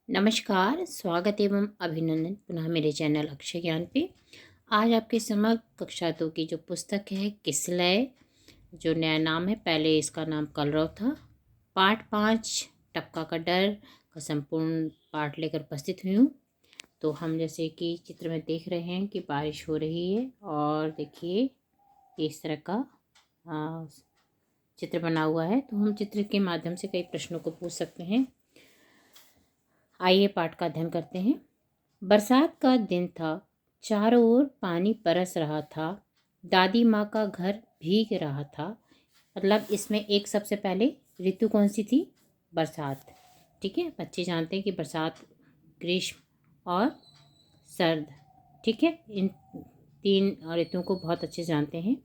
नमस्कार, स्वागत एवं अभिनंदन पुनः मेरे चैनल अक्षय ज्ञान पे। आज आपके समक्ष कक्षा 2 की जो पुस्तक है किसलय, जो नया नाम है, पहले इसका नाम कलरव था। पाठ 5 टपका का डर का संपूर्ण पाठ लेकर उपस्थित हुई हूँ। तो हम जैसे कि चित्र में देख रहे हैं कि बारिश हो रही है और देखिए इस तरह का चित्र बना हुआ है। तो हम चित्र के माध्यम से कई प्रश्नों को पूछ सकते हैं। आइए पाठ का अध्ययन करते हैं। बरसात का दिन था, चारों ओर पानी बरस रहा था, दादी माँ का घर भीग रहा था। मतलब इसमें एक सबसे पहले ऋतु कौन सी थी? बरसात। ठीक है, बच्चे जानते हैं कि बरसात, ग्रीष्म और सर्द, ठीक है, इन तीन ऋतुओं को बहुत अच्छे से जानते हैं।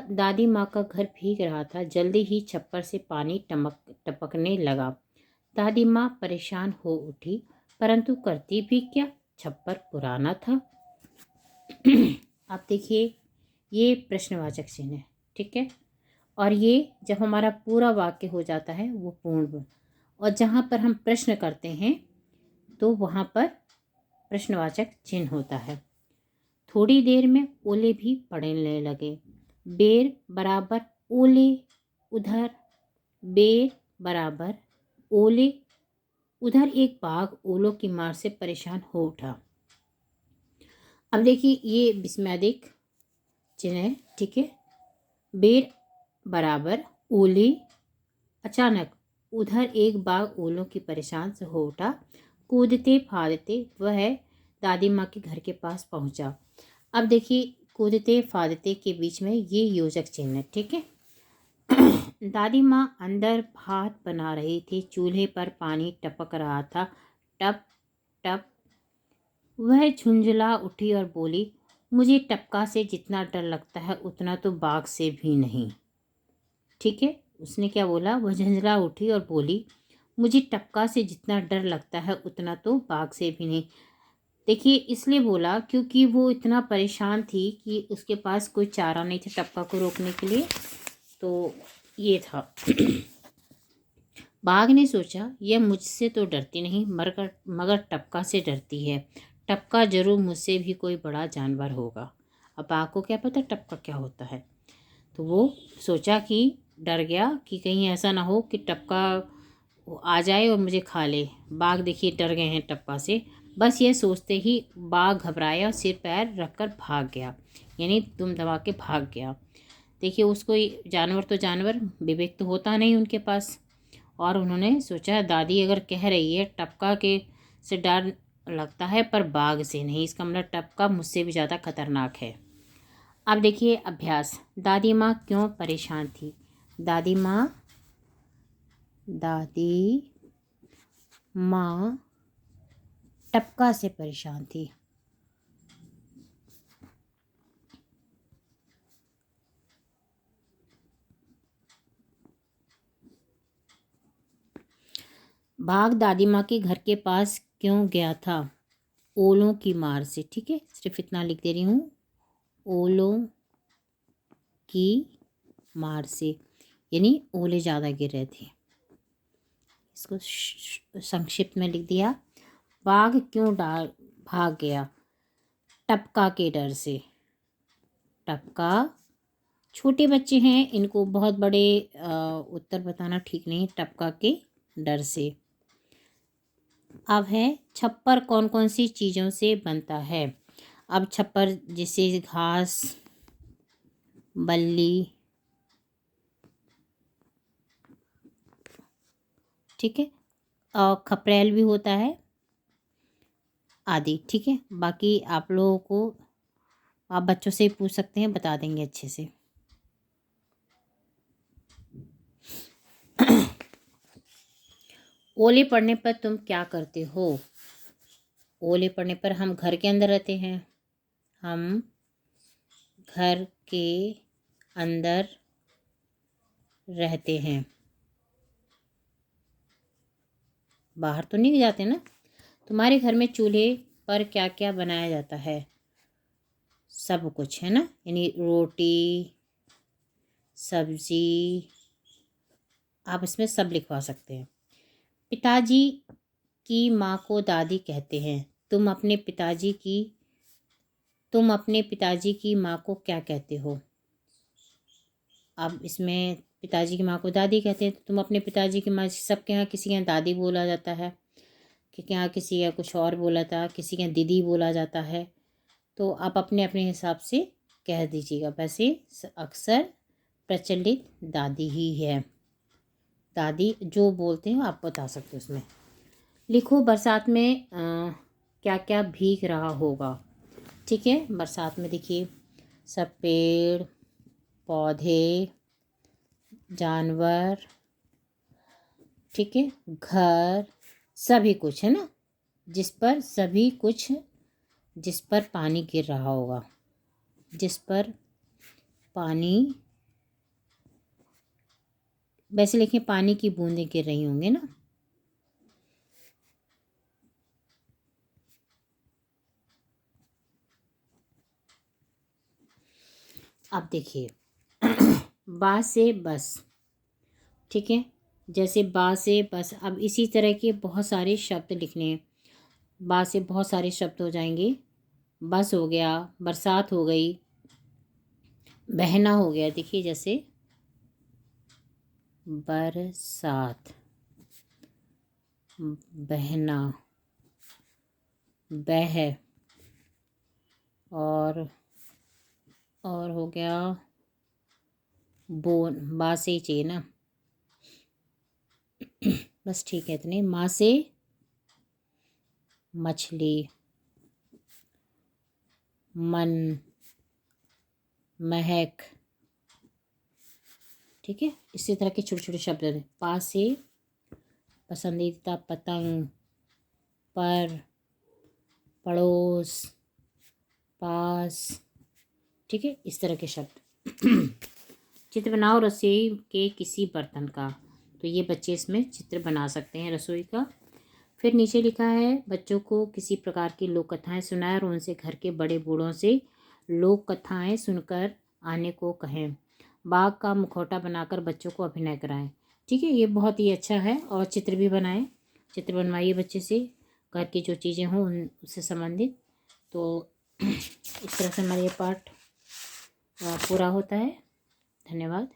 दादी माँ का घर भीग रहा था, जल्दी ही छप्पर से पानी टपकने लगा। दादी माँ परेशान हो उठी, परंतु करती भी क्या, छप्पर पुराना था। आप देखिए, ये प्रश्नवाचक चिन्ह है, ठीक है। और ये जब हमारा पूरा वाक्य हो जाता है वो पूर्ण, और जहाँ पर हम प्रश्न करते हैं तो वहाँ पर प्रश्नवाचक चिन्ह होता है। थोड़ी देर में ओले भी पड़ने लगे। बेर बराबर ओले उधर, बेर बराबर ओले उधर। एक बाघ ओलों की मार से परेशान हो उठा। अब देखिए, ये विस्मयादिक चिन्ह है, ठीक है। बेर बराबर ओले, अचानक उधर एक बाघ ओलों की परेशान से हो उठा। कूदते फादते वह दादी माँ के घर के पास पहुंचा। अब देखिए, कूदते फादते के बीच में ये योजक चिन्ह है, ठीक है। दादी माँ अंदर भात बना रही थी, चूल्हे पर पानी टपक रहा था, टप टप। वह झुंझला उठी और बोली, मुझे टपका से जितना डर लगता है उतना तो बाघ से भी नहीं। ठीक है, उसने क्या बोला? वह झुंझला उठी और बोली, मुझे टपका से जितना डर लगता है उतना तो बाघ से भी नहीं। देखिए, इसलिए बोला क्योंकि वो इतना परेशान थी कि उसके पास कोई चारा नहीं था टपका को रोकने के लिए। तो ये था। बाघ ने सोचा, यह मुझसे तो डरती नहीं, मगर टपका से डरती है। टपका जरूर मुझसे भी कोई बड़ा जानवर होगा। अब बाघ को क्या पता टपका क्या होता है। तो वो सोचा कि डर गया कि कहीं ऐसा ना हो कि टपका आ जाए और मुझे खा ले। बाघ देखिए डर गए हैं टपका से। बस ये सोचते ही बाघ घबराया और सिर पैर रखकर भाग गया, यानी दुम दबा के भाग गया। देखिए, उसको जानवर तो जानवर, विवेक तो होता नहीं उनके पास। और उन्होंने सोचा, दादी अगर कह रही है टपका के से डर लगता है पर बाघ से नहीं, इसका मतलब टपका मुझसे भी ज़्यादा खतरनाक है। अब देखिए अभ्यास। दादी माँ क्यों परेशान थी? दादी माँ टपका से परेशान थी। बाघ दादी माँ के घर के पास क्यों गया था? ओलों की मार से। ठीक है, सिर्फ इतना लिख दे रही हूँ, ओलों की मार से, यानी ओले ज़्यादा गिर रहे थे। इसको संक्षिप्त में लिख दिया। बाघ क्यों भाग गया? टपका के डर से। टपका, छोटे बच्चे हैं, इनको बहुत बड़े उत्तर बताना ठीक नहीं। टपका के डर से। अब है, छप्पर कौन कौन सी चीज़ों से बनता है? अब छप्पर जैसे घास, बल्ली, ठीक है, और खपरेल भी होता है आदि। ठीक है, बाकी आप लोगों को, आप बच्चों से पूछ सकते हैं, बता देंगे अच्छे से। ओले पड़ने पर तुम क्या करते हो? ओले पड़ने पर हम घर के अंदर रहते हैं। हम घर के अंदर रहते हैं, बाहर तो नहीं जाते ना। तुम्हारे घर में चूल्हे पर क्या क्या बनाया जाता है? सब कुछ है ना, यानी रोटी, सब्जी, आप इसमें सब लिखवा सकते हैं। पिताजी की माँ को दादी कहते हैं। तुम अपने पिताजी की माँ को क्या कहते हो? अब इसमें पिताजी की माँ को दादी कहते हैं, तो तुम अपने पिताजी की माँ, सबके यहाँ किसी के यहाँ दादी बोला जाता है, कि यहाँ किसी का कुछ और बोला था, किसी के यहाँ दीदी बोला जाता है। तो आप अपने अपने हिसाब से कह दीजिएगा। वैसे अक्सर प्रचलित दादी ही है। दादी जो बोलते हैं आप बता सकते हो। उसमें लिखो बरसात में क्या क्या भीग रहा होगा। ठीक है, बरसात में देखिए सब पेड़ पौधे, जानवर, ठीक है, घर, सभी कुछ है ना, जिस पर पानी गिर रहा होगा, जिस पर पानी, वैसे लिखिए पानी की बूंदें गिर रही होंगी ना। अब देखिए बा से बस, ठीक है, जैसे बा से बस। अब इसी तरह के बहुत सारे शब्द लिखने हैं। बा से बहुत सारे शब्द हो जाएंगे। बस हो गया, बरसात हो गई, बहना हो गया। देखिए जैसे बरसात, बहना, बह, और हो गया बोन। बा से ही चाहिए ना, बस ठीक है इतने। माँ से मछली, मन, महक, ठीक है, इसी तरह के छोटे छोटे शब्द हैं। पा से पसंदीदा पतंग, पर, पड़ोस, पास, ठीक है, इस तरह के शब्द। चित्र बनाओ रसोई के किसी बर्तन का। तो ये बच्चे इसमें चित्र बना सकते हैं रसोई का। फिर नीचे लिखा है बच्चों को किसी प्रकार की लोक कथाएं सुनाएं और उनसे घर के बड़े बूढ़ों से लोक कथाएं सुनकर आने को कहें। बाघ का मुखौटा बनाकर बच्चों को अभिनय कराएं। ठीक है, ये बहुत ही अच्छा है। और चित्र भी बनाएं, चित्र बनवाइए बच्चे से, घर की जो चीज़ें हों उससे संबंधित। तो इस तरह से हमारा ये पाठ पूरा होता है। धन्यवाद।